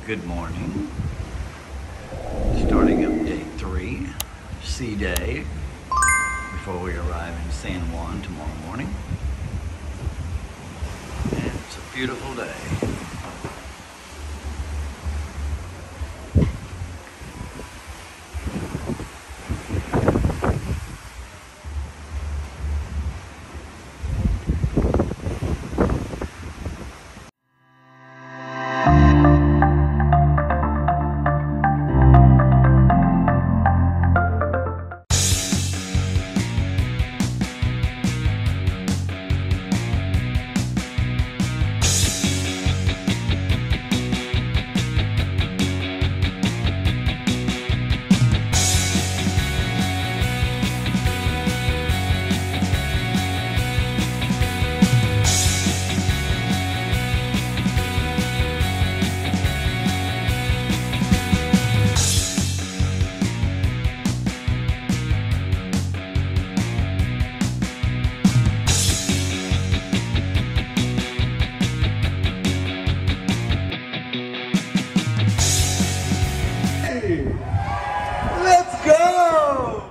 Good morning. Starting up day 3, sea day, before we arrive in San Juan tomorrow morning. And it's a beautiful day. Let's go!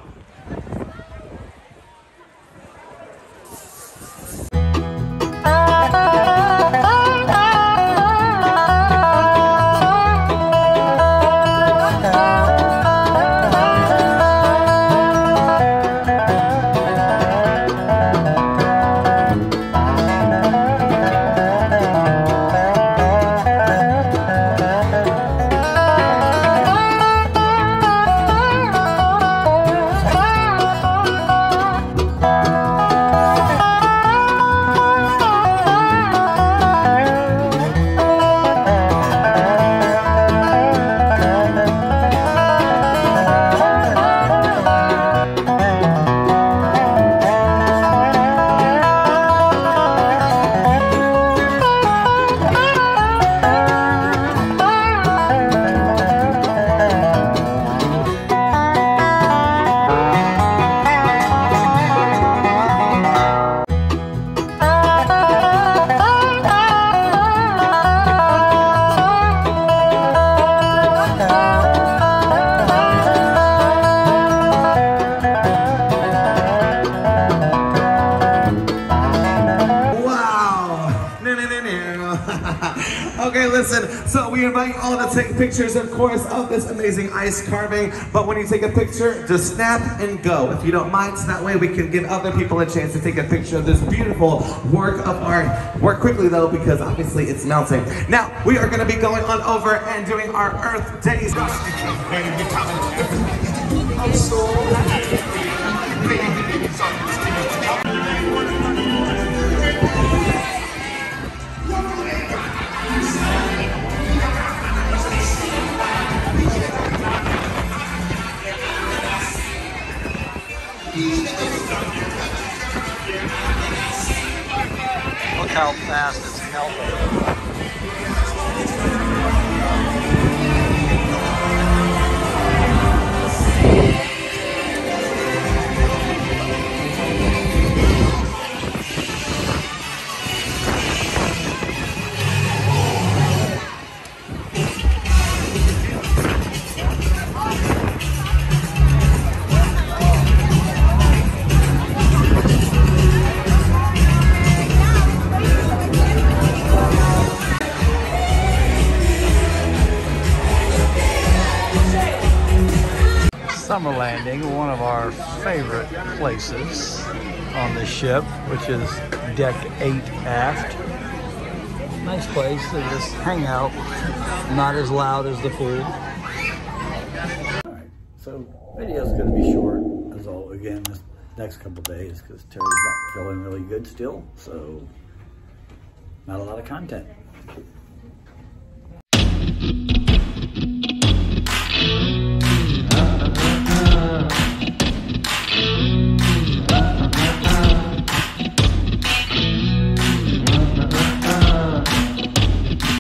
Okay, listen, so we invite you all to take pictures, of course, of this amazing ice carving, but when you take a picture, just snap and go, if you don't mind, so that way we can give other people a chance to take a picture of this beautiful work of art. Work quickly, though, because obviously it's melting. Now, we are going to be going on over and doing our Earth Days. Look how fast it's melting. Summer Landing, one of our favorite places on the ship, which is deck 8 aft. Nice place to just hang out, not as loud as the pool. Alright, so video's going to be short, as all again this next couple days, because Terrie's not feeling really good still, so not a lot of content.